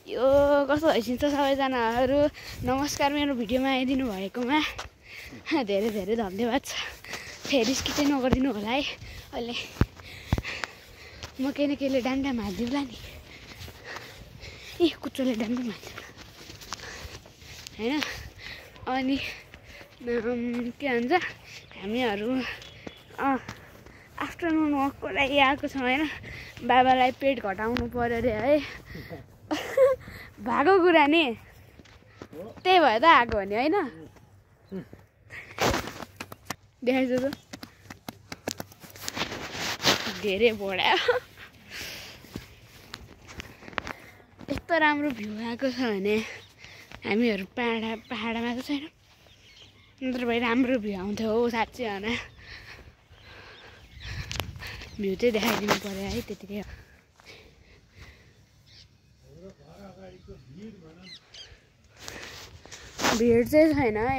यो कस्तो हैसिन्छ सबैजनाहरू नमस्कार मेरो भिडियोमा आइदिनु भएकोमा धेरै धेरै धन्यवाद छ फेरि स्किटै नगरिदिनु होला है अहिले म केही न केहीले डान्डा हालिदिउँला नि कुचोले डान्डा हालिदिउँला हैन अनि के भन्छ हामीहरू आफ्टरनुन वकको लागि आएको छौँ हैन बाबालाई पेट घटाउनु पर्यो अरे है भएको कुरा नि त्यही भएर त आएको हो नि होइन देखाइदियो त धेरै बढायो यस्तो राम्रो भ्यू आएको छ भने हामीहरू पहाडमा त छैन नत्र भए राम्रो भ्यू आउँथ्यो हो साँच्चै होइन भ्यू चाहिँ देखाइदिनु पर्यो है त्यतिकै भिड चाहिँ छैन है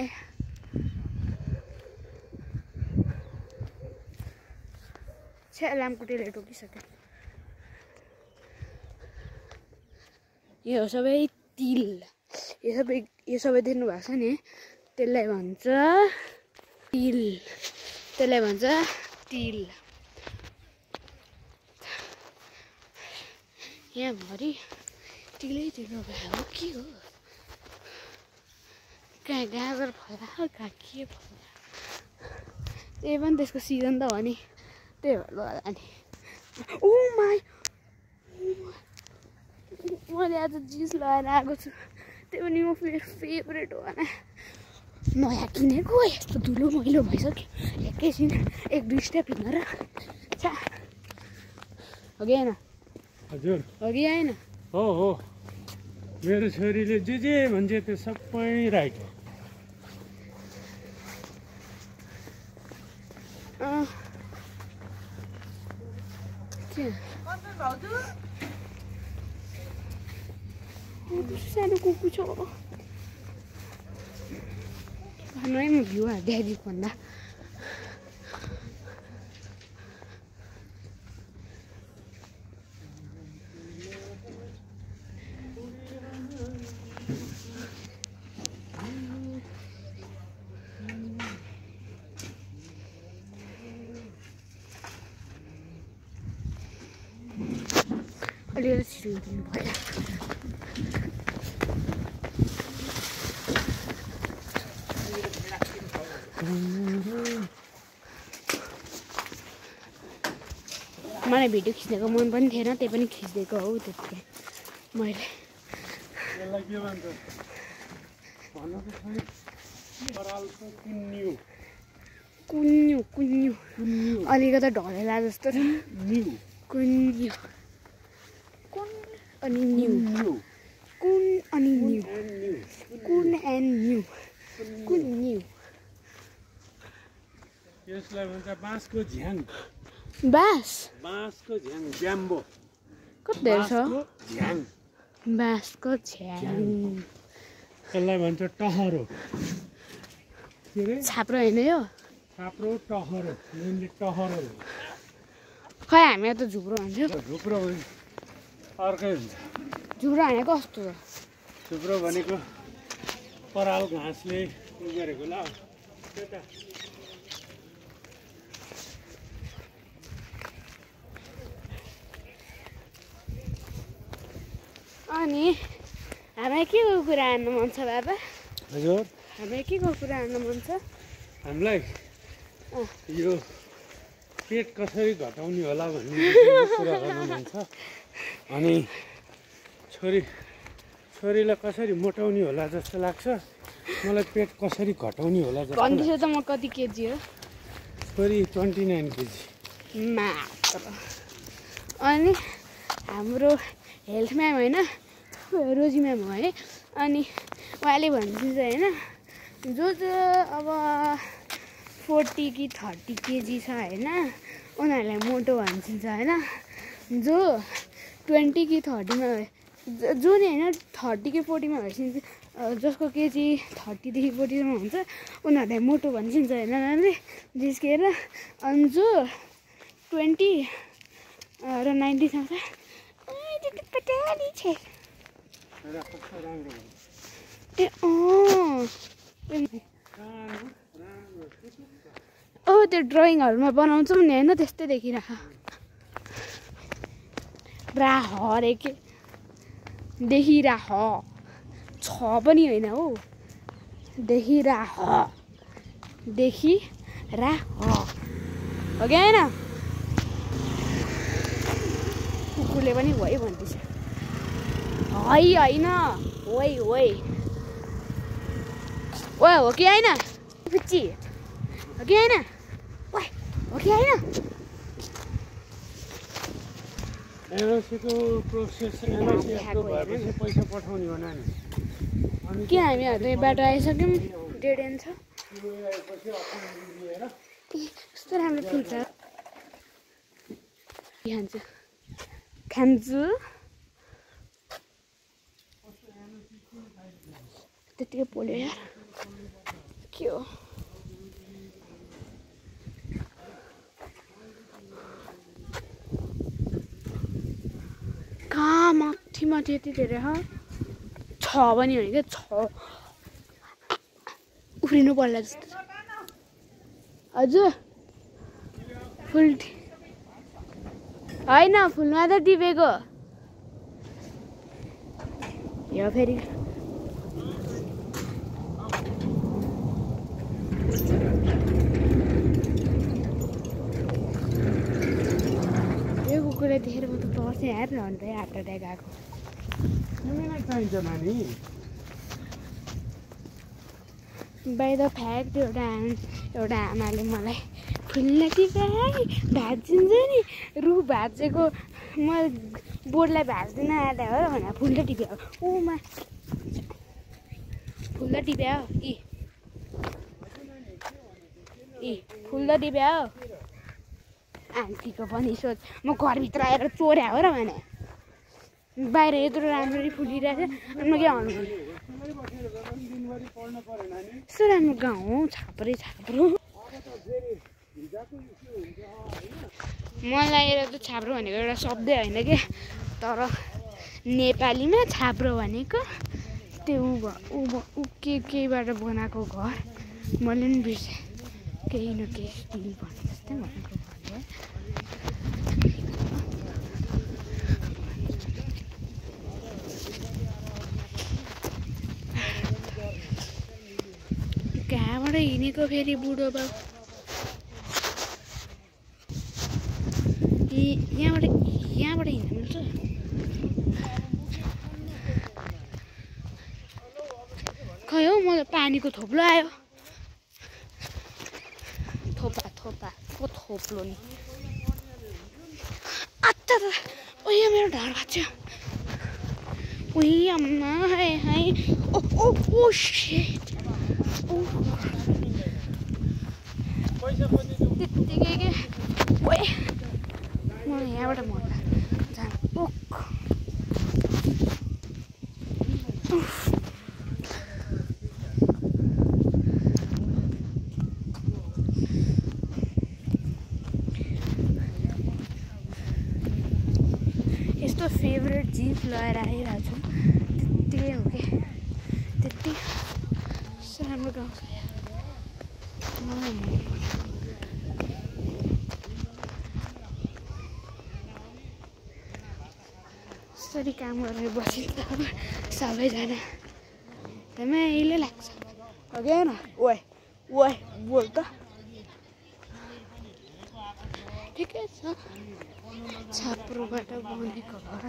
छ्या लामखुट्टेले टोकिसक्यो यो सबै तिल यो सबै देख्नु भएको छ नि त्यसलाई भन्छ तिल यहाँ भरि तिलै भयो के हो कहाँ गाजर फला कहाँ के फला त्यही पनि त्यसको सिजन त हो नि त्यही भएर होला नि ओ माई मैले आज जिन्स लगाएर आएको छु त्यही पनि म फेभरेट हो होइन नयाँ किनेको यस्तो धुलो मैलो भइसक्यो एकैछिन 1-2 स्टेप हिँडेर छा हो कि होइन हजुर हो कि होइन हो मेरो छोरीले जे भन्छ त्यो सबै राइट हो सानो कुकु छ भन्नु है म भ्यू देखाइदिएको भन्दा अलिअलि छिटो दिनु पर्यो मलाई भिडियो खिच्नेको मन पनि थिएन त्यही पनि खिचिदिएको हो त्यतिकै मैले कुन्यु अलिकति ढलेला जस्तो कुन्यु कुन अनि न्यू यसलाई भन्छ बाँसको झ्याङ बाँसको झ्याङ ब्याम्बो कति छ झ्याङ बाँसको झ्याङ यसलाई भन्छ टहरो के रे छाप्रो होइन यो छाप्रो टहरो मेनली टहरो खै हामी त झुप्रो भन्छौँ झुप्रो अर्कै हुन्छ झुप्रो भनेको कस्तो हो झुप्रो भनेको पराल घाँसले उयो गरेको ल त्यता अनि हामीलाई के को कुरा हान्नु मन छ बाबा हजुर हामीलाई के को कुरा हान्नु मन छ हामीलाई यो पेट कसरी घटाउने होला भन्ने कुरा गर्नु मन छ अनि छोरीलाई कसरी मोटाउने होला जस्तो लाग्छ मलाई पेट कसरी घटाउने होला जस्तो भन्दैछु त म कति केजी हो छोरी 29 केजी मात्र अनि हाम्रो हेल्थ म्याम होइन रोजी म्याम हो है अनि उहाँले भनिदिन्छ होइन जो अब 40 कि 30 केजी छ होइन उनीहरूलाई मोटो भनिन्छ होइन जो 20 कि 30 मा जो नि होइन 30 कि 40 मा भइसक्छ जसको केजी 30 देखि 40 मा हुन्छ उनीहरूलाई मोटो भनिन्छ होइन म्यामले जिस्केर अनि जो 20 र 90 सँग त्यति पटाली छ हेर कस्तो राम्रो भयो। ए त्यो ड्रइङहरूमा बनाउँछौँ नि होइन त्यस्तै देखिरह रे के देखिरह छ पनि होइन हो देखिरह हो कि होइन कुकुरले पनि होइ भन्दैछ होइन ओइ ओइ ओए हो कि होइन पिच्ची हो कि होइन ओए हो कि होइन एनओसीको प्रोसेस एनओसी एप्रुभ भएपछि पैसा पठाउने हो नानी के हामीहरू त यो बाटो आइसक्यौँ डेड एन्ड छ कस्तो राम्रो फुल छ खान्छु त्यतिकै पोल्यो यार के हो कहाँ माथि यति धेरै छ पनि होइन क्या छ उफ्रिनु पर्ला जस्तो हजुर फुल होइन फुलमा त टिपेको यो फेरि यो कुकुरलाई देखेर म त पर्छ यार अन्त हार्ट एट्याक आएको तिमीलाई चाहिन्छ नानी बाई द फ्याक्ट एउटा आमाले मलाई फुल्न टिपाइ भाँचिन्छ नि रुख भाँचेको म बोर्डलाई भाँच्दिनँ आधा हो भनेर फुल्न टिप्यो ओमा फुल्न टिप्यो इ फुल्न टिप्यो आन्टीको पनि सोच म घरभित्र आएर चोर्या हो र भने बाहिर यत्रो राम्ररी फुलिरहेको छ अनि म के भन्नु यस्तो राम्रो गाउँ हो छाप्रो मलाई त छाप्रो भनेको एउटा शब्दै होइन कि तर नेपालीमा छाप्रो भनेको त्यो केहीबाट बनाएको घर मैले पनि बिर्सेँ केही न केही स्टिल भने जस्तै भनेको कहाँबाट हिँडेको फेरि बुढो बाउ यहाँबाट हिँड्नु मिल्छ खै हौ मलाई पानीको थोप्लो आयो थोपा को थोप्लो नि अच्छा त ओइ मेरो ढाड भाँच्यो ओइ अम्मा हाय ओ शिट त्यत्तिकै के ओए म यहाँबाट मर्दा जानु ओक यस्तो फेभरेट जिन्स लगाएर आइरहेको छु त्यत्तिकै हो कि त्यति राम्रो गाउँ छ यसरी काम गरेर बसिन्छ सबैजना रमाइलो लाग्छ हो कि होइन ओए बोल त ठिकै छ छाप्रोबाट बनेको घर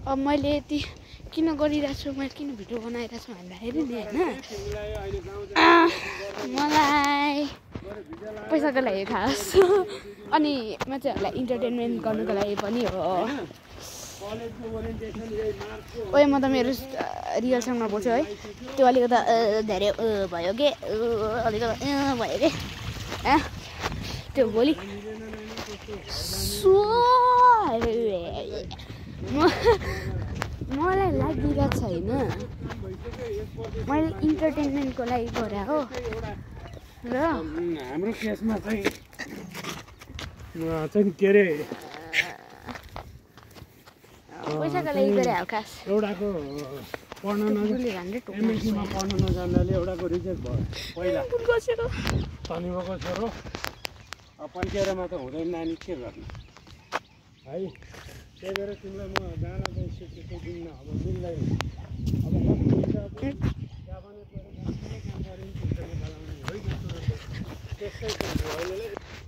अब मैले यति किन गरिरहेको छु मैले किन भिडियो बनाइरहेको छु भन्दाखेरि नि होइन मलाई पैसाको लागि खास अनि मान्छेहरूलाई इन्टरटेनमेन्ट गर्नुको लागि पनि हो ओए म त मेरो रियल सङमा बोल्छु है त्यो अलिकति धेरै भयो कि अलिकति भयो कि त्यो भोलि मलाई लागिरहेको छैन मैले इन्टरटेनमेन्टको लागि गरे हो र हाम्रो केसमा चाहिँ के अरे पैसाको लागि गरे हो खास एउटाको पढ्न बुढीले झन्डै टोक्नु एमएससीमा पढ्न नजान्दाले एउटाको रिजेक्ट भयो पहिला बसेर शनिबारको छोरो अब पन्केरमा त हुँदैन नानी के गर्नु है त्यही भएर तिमीलाई म जानको सिकेको दिन्न अब मिल्दैन अब कति हुन्छ त्यहाँ पनि काम गरिन्छ त्यस्तै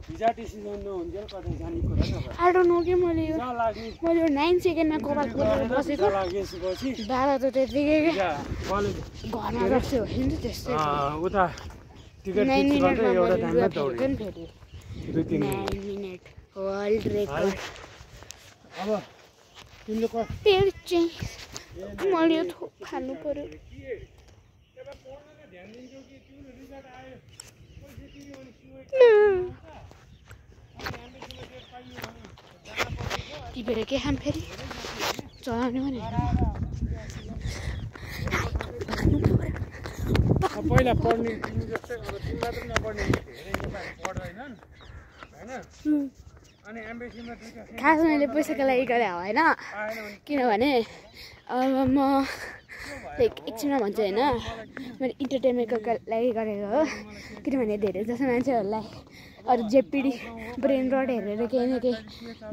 भिजा डिसिजन नहुन्जेल कतै जाने कुरा नगर आई डोन्ट नो के मैले यो लाग्ने 9 सेकेन्डमा कपाल खोलेर बसेको लागेपछि दादा त त्यतिकै कलेज घरमा बस्यो भने नि त्यस्तै उता टिकट 9 फिक्स गर्दै मिनेटमा एउटा मैले टाइममा रुवा दौड्यो फेरि 2-3 9 मिनेट वर्ल्ड रेकर्ड अब तिमीले फेरि चाहिँ मैले यो थोक खानु पर्यो टिपेर के खाम फेरि चलाउने भने पहिला पढ्ने तिमी जस्तै अब तिमी मात्र नपढ्ने धेरै नेपाली पढ्दैनन् होइन अनि एमबिसीमा खास मैले पैसाको लागि गरे होइन किनभने अब म लाइक एकछिनमा भन्छु होइन मैले इन्टरटेनमेन्टको लागि गरेको हो किनभने धेरै जस्तो मान्छेहरूलाई अरू जेपिडी ब्रेन रड हेरेर केही न केही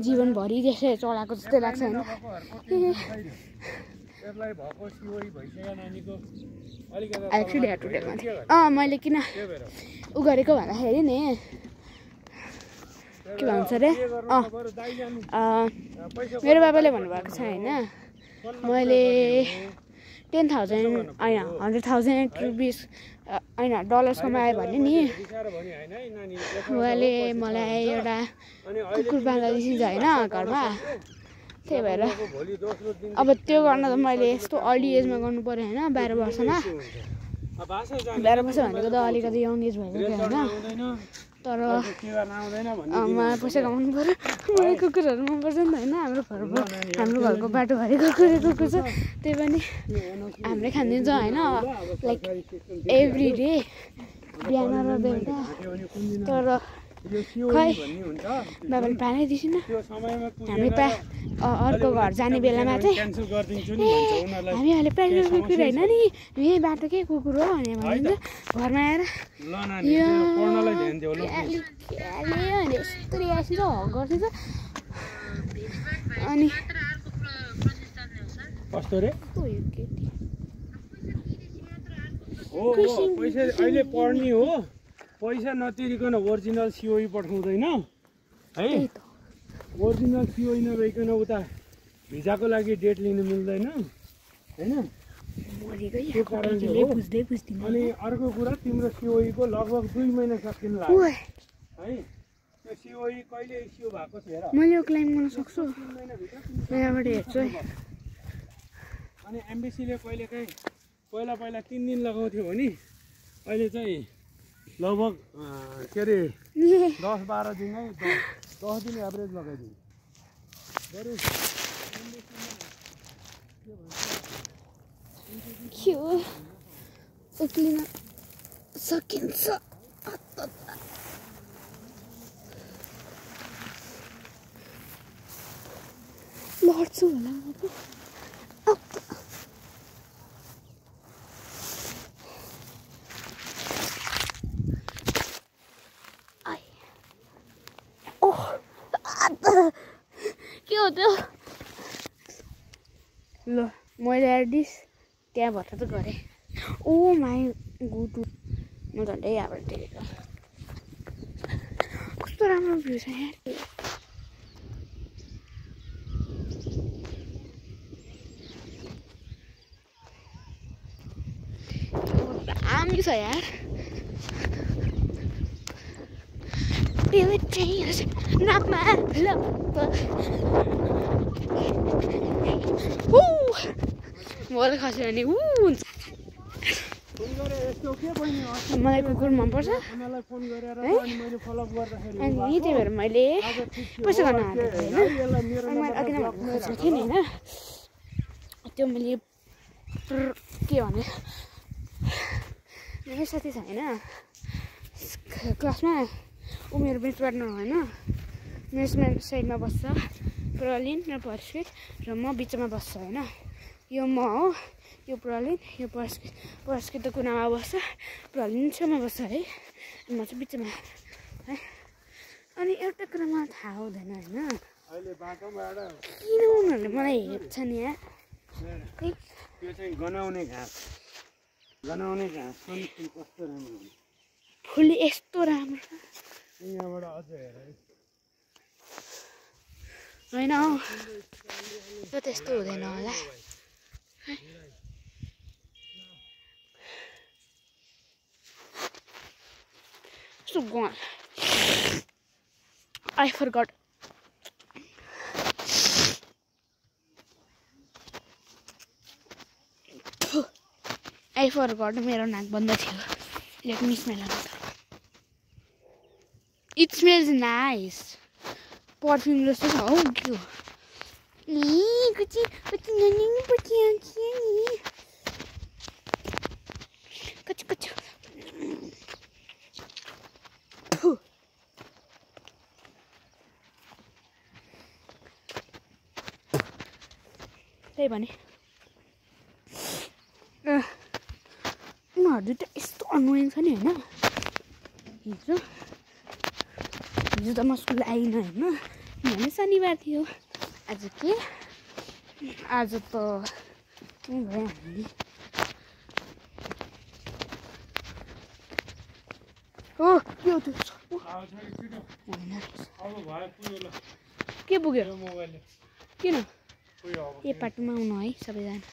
जीवनभरि त्यसै चलाएको जस्तै लाग्छ होइन एक्चुली मैले किन उ गरेको भन्दाखेरि नि के भन्छ अरे मेरो बाबाले भन्नुभएको छ होइन मैले 10,000 होइन 100,000 रुपिस होइन डलर्स कमाएँ भने नि उहाँले मलाई एउटा कुकुर बाँध्दा दिन्छ होइन घरमा त्यही भएर अब त्यो गर्न त मैले यस्तो अर्ली एजमा गर्नु पऱ्यो होइन 12 वर्षमा 12 वर्ष भनेको त अलिकति यङ एज भइसक्यो होइन तर मलाई पैसा कमाउनु पऱ्यो मलाई कुकुरहरू मनपर्छ नि त होइन हाम्रो घरको बाटोभरि कुकुर छ त्यही पनि हाम्रै खानिदिन्छ होइन लाइक एभ्री डे बिहान र बेलुका तर खै बाबाले पानै दिँदैन हामी अर्को घर जाने बेलामा चाहिँ हामी अहिले प्राइभेट कुकुर होइन नि यही बाटोकै कुकुर हो भने भनिन्छ घरमा आएर यस्तो रियासिन्छ हक गरिदिन्छ अनि पैसा अहिले पढ्ने हो पैसा नतिरिकन ओरिजिनल सिओई पठाउँदैन है ओरिजिनल सिओई नभइकन उता भिजाको लागि डेट लिनु मिल्दैन होइन त्यो कारणले हो अनि अर्को कुरा तिम्रो सिओईको लगभग 2 महिना सकिन लाग्यो है त्यो सिओई कहिले इस्यु भएको छ हेर मैले यो क्लेम गर्न सक्छु यहाँबाट हेर्छु है अनि एमबिसीले कहिलेकाहीँ पहिला 3 दिन लगाउँथ्यो भने अहिले चाहिँ लगभग के अरे 10-12 दिन है 10 दिन एभरेज लगाइदिनु बरु के हो उक्लिन सकिन्छ लड्छु होला म त के हो त्यो ल मैले एडिस त्यहाँबाट त गरेँ ओ माई गुटु म झन्डै यहाँबाट टेकेको कस्तो राम्रो भ्यू छ यहाँ दामी छ यार नाकमा मलाई खस्यो भने हुन्छ मलाई कुकुर मनपर्छ अनि त्यही भएर मैले पैसा गर्न आँटेको होइन अनि मैले अघि नै भन्नु खोजेको थिएँ नि होइन त्यो मैले के भने मेरो साथी छ होइन क्लासमा ऊ मेरो बेन्च पार्टनर होइन मेरो साइडमा बस्छ प्रलिन र पर्स्किट र म बिचमा बस्छ होइन यो म हो यो प्रलिन यो पर्स्किट त कुनामा बस्छ प्रलिन छेउमा बस्छ है म चाहिँ बिचमा है अनि एउटा कुरा मलाई थाहा हुँदैन होइन अहिले बाटोबाट किन उनीहरूले मलाई हेप्छ नि यहाँ त्यो चाहिँ गनाउने घाँस पनि फुल कस्तो राम्रो हुन्छ फुल यस्तो राम्रो यहाँबाट अझ हेर होइन हौ त्यो त्यस्तो हुँदैन होला So gone. I forgot. I forgot मेरो नाक बन्द थियो. Let me smell it. It smells nice. Perfume जस्तो छ हौ त्यो. कति ननिनी पछि आउँछ नि. कति त्यही भने उनीहरू त यस्तो अनोइङ छ नि होइन हिजो त म स्कुल आइनँ होइन किनभने शनिबार थियो आज के आज त के भयो हामीले हो के हो त्यो के पुग्यो किन ए पाटोमा आउनु है सबैजना